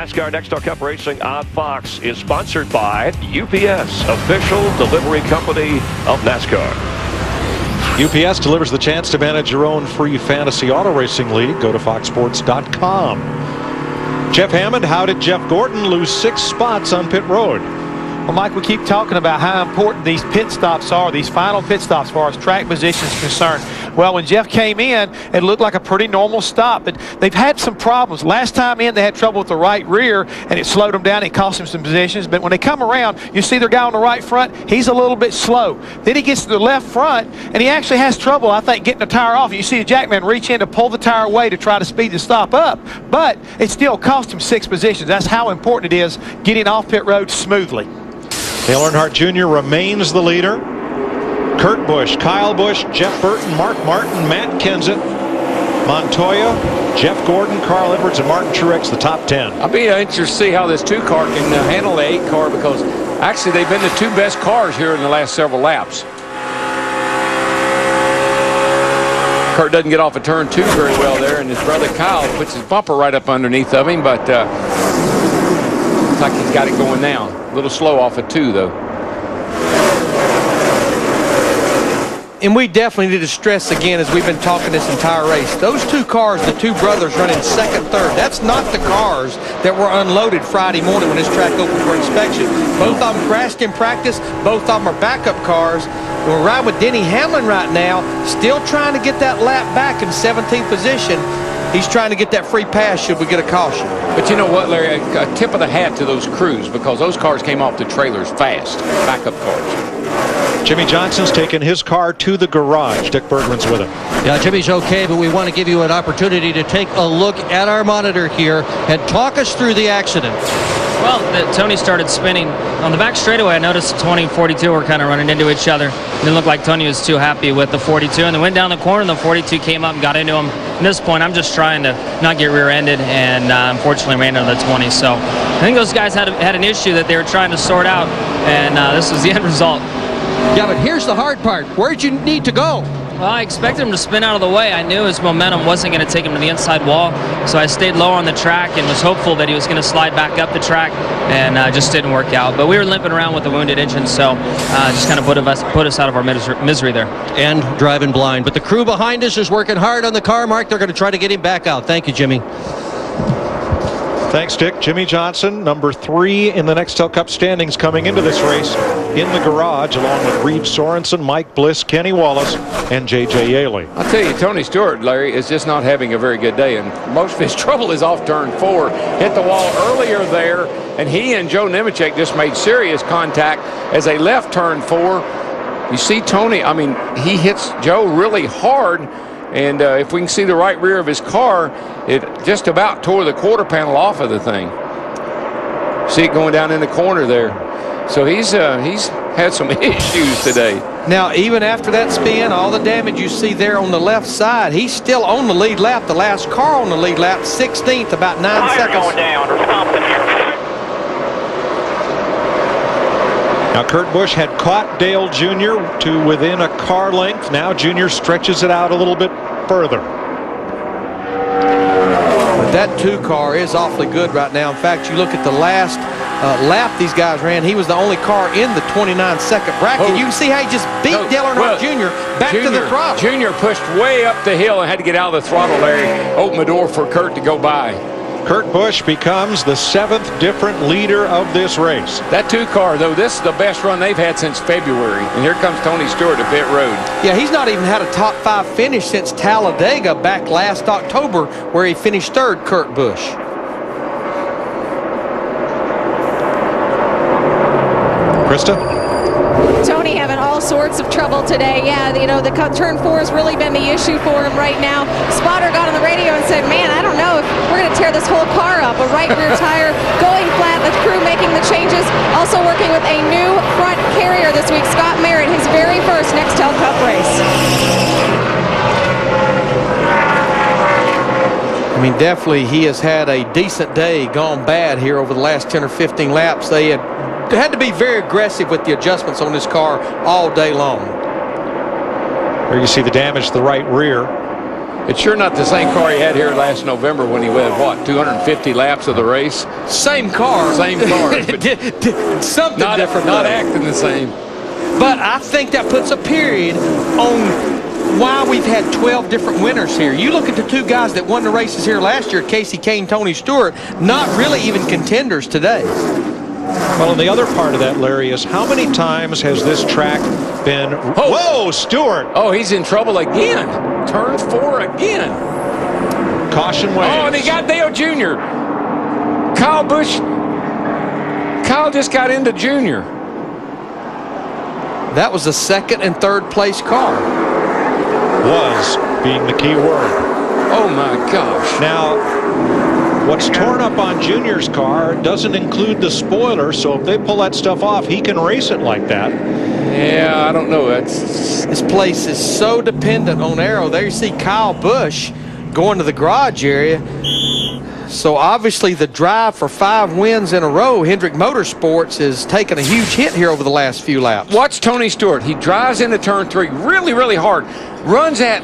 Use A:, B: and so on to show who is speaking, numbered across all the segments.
A: NASCAR Next Star Cup Racing on Fox is sponsored by UPS, official delivery company of NASCAR.
B: UPS delivers the chance to manage your own free fantasy auto racing league. Go to foxsports.com. Jeff Hammond, how did Jeff Gordon lose 6 spots on pit road?
C: Well, Mike, we keep talking about how important these pit stops are, these final pit stops, as far as track position is concerned. Well, when Jeff came in, it looked like a pretty normal stop, but they've had some problems. Last time in, they had trouble with the right rear, and it slowed them down. It cost them some positions, but when they come around, you see their guy on the right front, he's a little bit slow. Then he gets to the left front, and he actually has trouble, I think, getting the tire off. You see the jackman reach in to pull the tire away to try to speed the stop up, but it still cost him 6 positions. That's how important it is getting off pit road smoothly.
B: Dale Earnhardt Jr. remains the leader. Kurt Busch, Kyle Busch, Jeff Burton, Mark Martin, Matt Kenseth, Montoya, Jeff Gordon, Carl Edwards, and Martin Truex, the top 10.
D: I'll be interested to see how this 2 car can handle the 8 car, because actually they've been the 2 best cars here in the last several laps. Kurt doesn't get off of turn 2 very well there, and his brother Kyle puts his bumper right up underneath of him, but looks like he's got it going now. A little slow off of 2, though.
C: And we definitely need to stress again, as we've been talking this entire race, those 2 cars, the 2 brothers running second, third, that's not the cars that were unloaded Friday morning when this track opened for inspection. Both of them crashed in practice. Both of them are backup cars. And we're riding with Denny Hamlin right now, still trying to get that lap back in 17th position. He's trying to get that free pass should we get a caution.
D: But you know what, Larry, a tip of the hat to those crews, because those cars came off the trailers fast, backup cars.
B: Jimmie Johnson's taken his car to the garage. Dick Bergman's with him.
E: Yeah, Jimmy's okay, but we want to give you an opportunity to take a look at our monitor here and talk us through the accident.
F: Well, Tony started spinning. On the back straightaway, I noticed 20 and 42 were kind of running into each other. It didn't look like Tony was too happy with the 42, and they went down the corner, and the 42 came up and got into him. At this point, I'm just trying to not get rear-ended, and unfortunately ran into the 20. So I think those guys had an issue that they were trying to sort out, and this was the end result.
E: Yeah, but here's the hard part. Where'd you need to go?
F: Well, I expected him to spin out of the way. I knew his momentum wasn't going to take him to the inside wall, so I stayed low on the track and was hopeful that he was going to slide back up the track, and just didn't work out. But we were limping around with the wounded engine, so just kind of put us out of our misery there.
E: And driving blind. But the crew behind us is working hard on the car, Mark. They're going to try to get him back out. Thank you, Jimmy.
B: Thanks, Dick. Jimmie Johnson, number 3 in the Nextel Cup standings coming into this race in the garage, along with Reed Sorensen, Mike Bliss, Kenny Wallace, and J.J. Yaley.
D: I'll tell you, Tony Stewart, Larry, is just not having a very good day, and most of his trouble is off turn 4. Hit the wall earlier there, and he and Joe Nemechek just made serious contact as they left turn 4. You see Tony, I mean, he hits Joe really hard, and if we can see the right rear of his car, it just about tore the quarter panel off of the thing. See it going down in the corner there. So he's had some issues today.
C: Now, even after that spin, all the damage you see there on the left side, he's still on the lead lap. The last car on the lead lap, 16th, about 9 seconds.
G: Going down or something here.
B: Now, Kurt Busch had caught Dale Jr. to within a car length. Now Jr. stretches it out a little bit further.
C: But that 2 car is awfully good right now. In fact, you look at the last lap these guys ran, he was the only car in the 29-second bracket. You can see how he just beat Dale Earnhardt Jr. back to the throttle.
D: Jr. pushed way up the hill and had to get out of the throttle, Larry. Open the door for Kurt to go by.
B: Kurt Busch becomes the 7th different leader of this race.
D: That 2 car, though, this is the best run they've had since February. And here comes Tony Stewart to pit road.
C: Yeah, he's not even had a top 5 finish since Talladega back last October, where he finished 3rd, Kurt Busch.
B: Krista?
H: Tony having all sorts of trouble today. Yeah, you know, the turn 4 has really been the issue for him right now. Spotter got on the radio and said, man, I don't know if we're going to tear this whole car up. A right rear tire going flat, the crew making the changes. Also working with a new front carrier this week, Scott Merritt, his very first Nextel Cup race.
C: I mean, definitely he has had a decent day gone bad here over the last 10 or 15 laps. They had to be very aggressive with the adjustments on this car all day long.
B: Here you see the damage to the right rear.
D: It's sure not the same car he had here last November when he went, what, 250 laps of the race?
E: Same car.
D: Same car.
E: Something
D: not
E: different.
D: Not acting the same.
E: But I think that puts a period on why we've had 12 different winners here. You look at the two guys that won the races here last year, Casey Kane, Tony Stewart, not really even contenders today.
B: Well, and the other part of that, Larry, is how many times has this track been... Whoa, Stewart!
D: Oh, he's in trouble again. Turn 4 again.
B: Caution waves.
D: Oh, and he got Dale Jr. Kyle Busch. Kyle just got into Junior.
E: That was the second and third place car.
B: Was being the key word.
D: Oh, my gosh.
B: Now, what's torn up on Junior's car doesn't include the spoiler, so if they pull that stuff off, he can race it like that.
D: Yeah, I don't know.
E: This place is so dependent on aero. There you see Kyle Busch going to the garage area. So obviously the drive for 5 wins in a row, Hendrick Motorsports has taken a huge hit here over the last few laps.
D: Watch Tony Stewart. He drives into turn 3 really, really hard. Runs at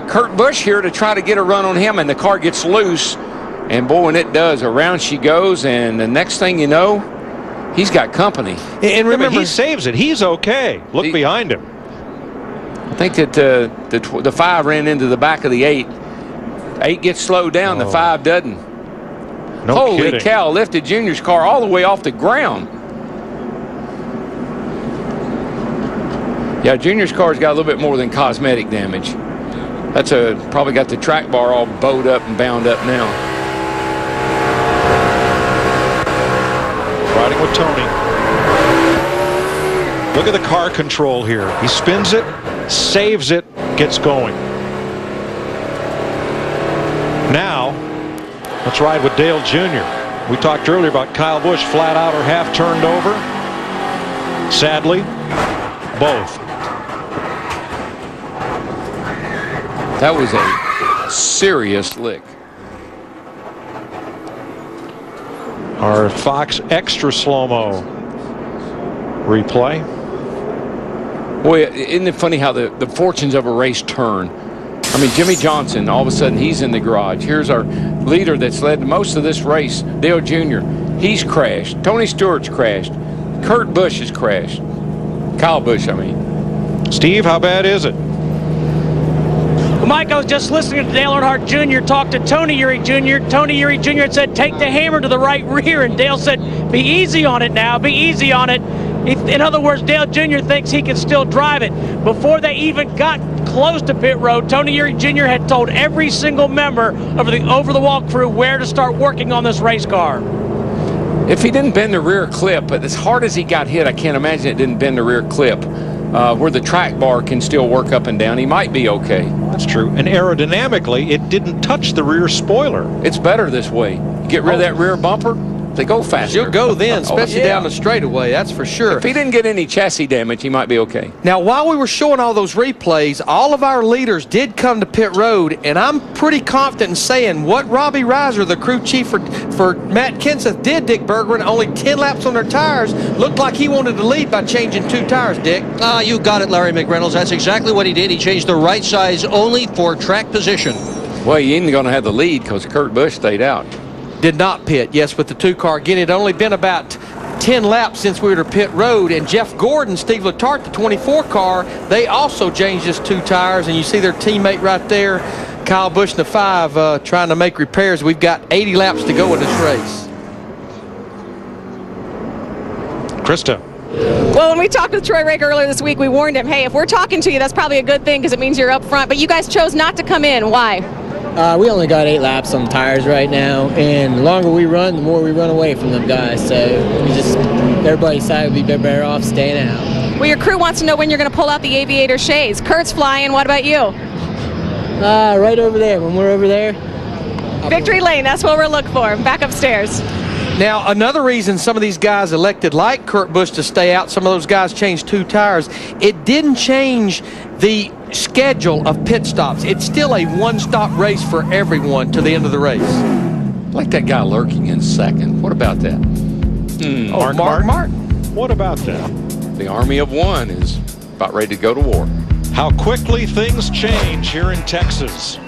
D: Kurt Busch here to try to get a run on him, and the car gets loose. And boy, when it does, around she goes, and the next thing you know, he's got company.
B: And remember, he saves it. He's okay. Look behind him.
D: I think that the 5 ran into the back of the 8. 8 gets slowed down. The 5 doesn't.
B: No
D: Holy
B: kidding.
D: cow, lifted Junior's car all the way off the ground. Yeah, Junior's car's got a little bit more than cosmetic damage. That's probably got the track bar all bowed up and bound up now.
B: Riding with Tony. Look at the car control here. He spins it, saves it, gets going. Now, let's ride with Dale Jr. We talked earlier about Kyle Busch flat out or half turned over. Sadly, both.
D: That was a serious lick.
B: Our Fox Extra Slow-Mo replay.
D: Boy, isn't it funny how the fortunes of a race turn? I mean, Jimmie Johnson, all of a sudden, he's in the garage. Here's our leader that's led most of this race, Dale Jr. He's crashed. Tony Stewart's crashed. Kurt Busch has crashed. Kyle Busch, I mean.
B: Steve, how bad is it?
G: Well, Mike, I was just listening to Dale Earnhardt Jr. talk to Tony Eury Jr. Tony Eury Jr. had said, take the hammer to the right rear, and Dale said, be easy on it now, be easy on it. In other words, Dale Jr. thinks he can still drive it. Before they even got close to pit road, Tony Eury Jr. had told every single member of the over-the-wall crew where to start working on this race car.
D: If he didn't bend the rear clip, but as hard as he got hit, I can't imagine it didn't bend the rear clip. Where the track bar can still work up and down, he might be okay.
B: That's true. And aerodynamically, it didn't touch the rear spoiler.
D: It's better this way. Get rid of that rear bumper, they go faster.
E: You'll go then, especially down the straightaway, that's for sure.
D: If he didn't get any chassis damage, he might be okay.
E: Now, while we were showing all those replays, all of our leaders did come to pit road, and I'm pretty confident in saying what Robbie Reiser, the crew chief for Matt Kenseth, did, Dick Berggren, only 10 laps on their tires, looked like he wanted to lead by changing 2 tires, Dick.
I: You got it, Larry McReynolds. That's exactly what he did. He changed the right size only for track position.
D: Well, he ain't going to have the lead because Kurt Busch stayed out.
E: Did not pit, yes, with the 2 car. Again, it had only been about 10 laps since we were to pit road, and Jeff Gordon, Steve Letarte, the 24 car, they also changed just 2 tires, and you see their teammate right there, Kyle Busch in the 5, trying to make repairs. We've got 80 laps to go in this race.
B: Krista.
H: Well, when we talked with Troy Rake earlier this week, we warned him, hey, if we're talking to you, that's probably a good thing because it means you're up front. But you guys chose not to come in. Why?
J: We only got 8 laps on the tires right now, and the longer we run, the more we run away from them guys. So everybody decided we'd be better off staying out.
H: Well, your crew wants to know when you're going to pull out the aviator shades. Kurt's flying. What about you?
J: Right over there. When we're over there.
H: Victory Lane. That's what we're looking for. Back upstairs.
E: Now, another reason some of these guys elected, like Kurt Busch, to stay out, some of those guys changed 2 tires, it didn't change the schedule of pit stops. It's still a one-stop race for everyone to the end of the race.
D: Like that guy lurking in second. What about that?
E: Mark Martin.
B: What about that?
D: The army of one is about ready to go to war.
B: How quickly things change here in Texas.